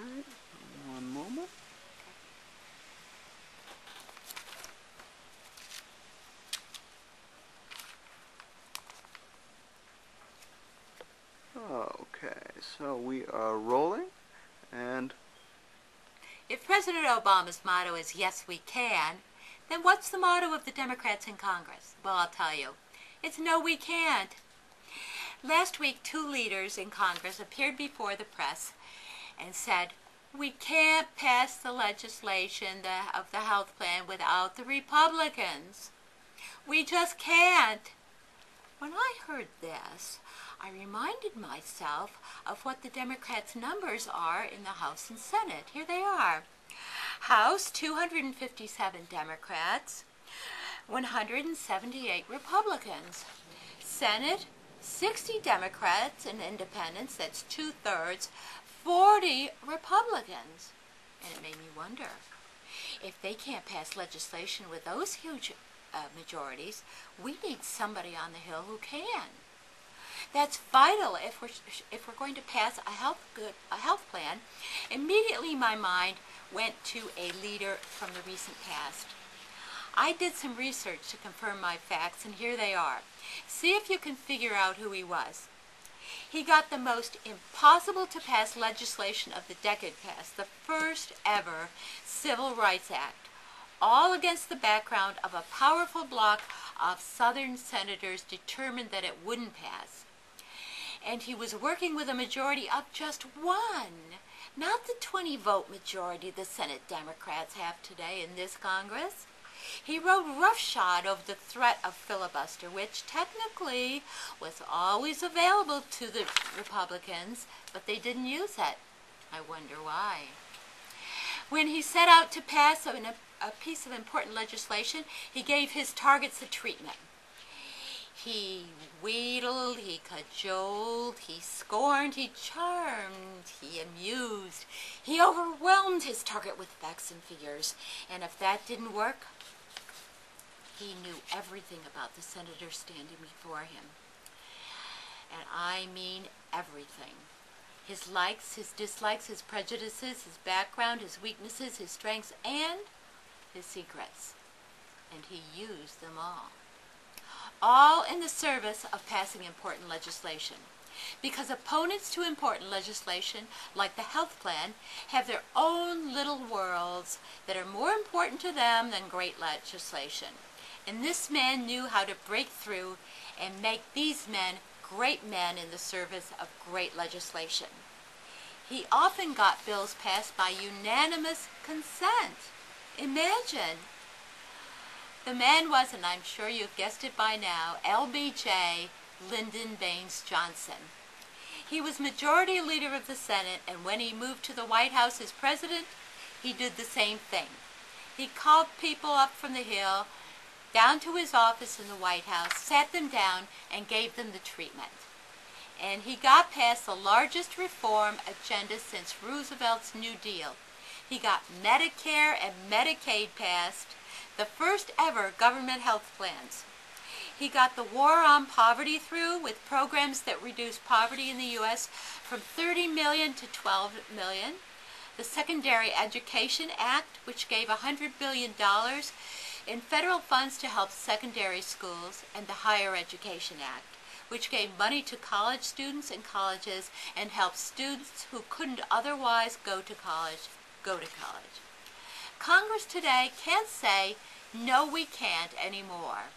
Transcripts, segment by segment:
Alright, one moment. Okay, so we are rolling, and if President Obama's motto is "Yes, we can," then what's the motto of the Democrats in Congress? Well, I'll tell you. It's "No, we can't." Last week, 2 leaders in Congress appeared before the press and said, "We can't pass the legislation of the health plan without the Republicans. We just can't." When I heard this, I reminded myself of what the Democrats' numbers are in the House and Senate. Here they are. House, 257 Democrats, 178 Republicans. Senate, 60 Democrats and independents, that's 2/3, 40 Republicans. And it made me wonder, if they can't pass legislation with those huge majorities, we need somebody on the Hill who can. That's vital if we're going to pass a health plan. Immediately my mind went to a leader from the recent past. I did some research to confirm my facts, and here they are. See if you can figure out who he was. He got the most impossible to pass legislation of the decade passed, the first ever Civil Rights Act, all against the background of a powerful bloc of Southern senators determined that it wouldn't pass. And he was working with a majority of just 1, not the 20-vote majority the Senate Democrats have today in this Congress. He rode roughshod over the threat of filibuster, which technically was always available to the Republicans, but they didn't use it. I wonder why. When he set out to pass a piece of important legislation, he gave his targets a treatment. He wheedled, he cajoled, he scorned, he charmed, he amused. He overwhelmed his target with facts and figures. And if that didn't work, he knew everything about the senator standing before him. And I mean everything. His likes, his dislikes, his prejudices, his background, his weaknesses, his strengths, and his secrets. And he used them all in the service of passing important legislation. Because opponents to important legislation, like the health plan, have their own little worlds that are more important to them than great legislation. And this man knew how to break through and make these men great men in the service of great legislation. He often got bills passed by unanimous consent. Imagine. The man was, and I'm sure you've guessed it by now, LBJ Lyndon Baines Johnson. He was Majority Leader of the Senate, and when he moved to the White House as President, he did the same thing. He called people up from the Hill, down to his office in the White House, sat them down, and gave them the treatment. And he got past the largest reform agenda since Roosevelt's New Deal. He got Medicare and Medicaid passed, the first ever government health plans. He got the war on poverty through with programs that reduced poverty in the U.S. from 30 million to 12 million. The Secondary Education Act, which gave $100 billion in federal funds to help secondary schools, and the Higher Education Act, which gave money to college students in colleges and helped students who couldn't otherwise go to college. Congress today can't say, "No, we can't" anymore.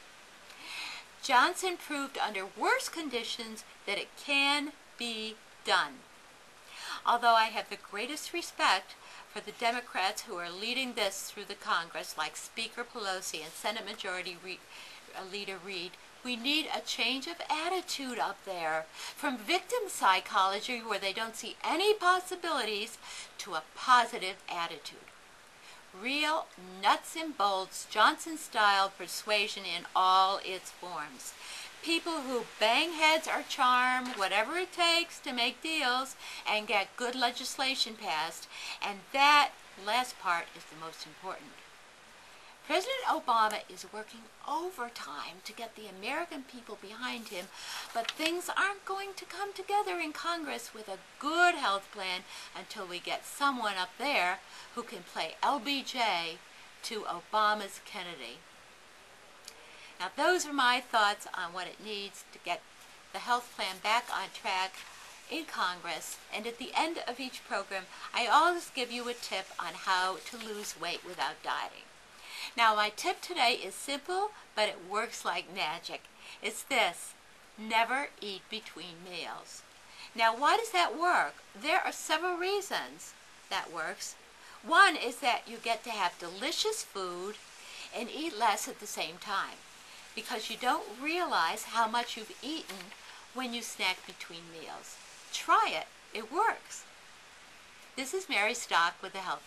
Johnson proved under worse conditions that it can be done. Although I have the greatest respect for the Democrats who are leading this through the Congress, like Speaker Pelosi and Senate Majority Leader Reid, we need a change of attitude up there, from victim psychology where they don't see any possibilities to a positive attitude. Real nuts and bolts Johnson-style persuasion in all its forms. People who bang heads or charm whatever it takes to make deals and get good legislation passed, and that last part is the most important. President Obama is working overtime to get the American people behind him, but things aren't going to come together in Congress with a good health plan until we get someone up there who can play LBJ to Obama's Kennedy. Now, those are my thoughts on what it needs to get the health plan back on track in Congress. And at the end of each program, I always give you a tip on how to lose weight without dieting. Now, my tip today is simple, but it works like magic. It's this: never eat between meals. Now, why does that work? There are several reasons that works. One is that you get to have delicious food and eat less at the same time, because you don't realize how much you've eaten when you snack between meals. Try it. It works. This is Mary Stock with the Health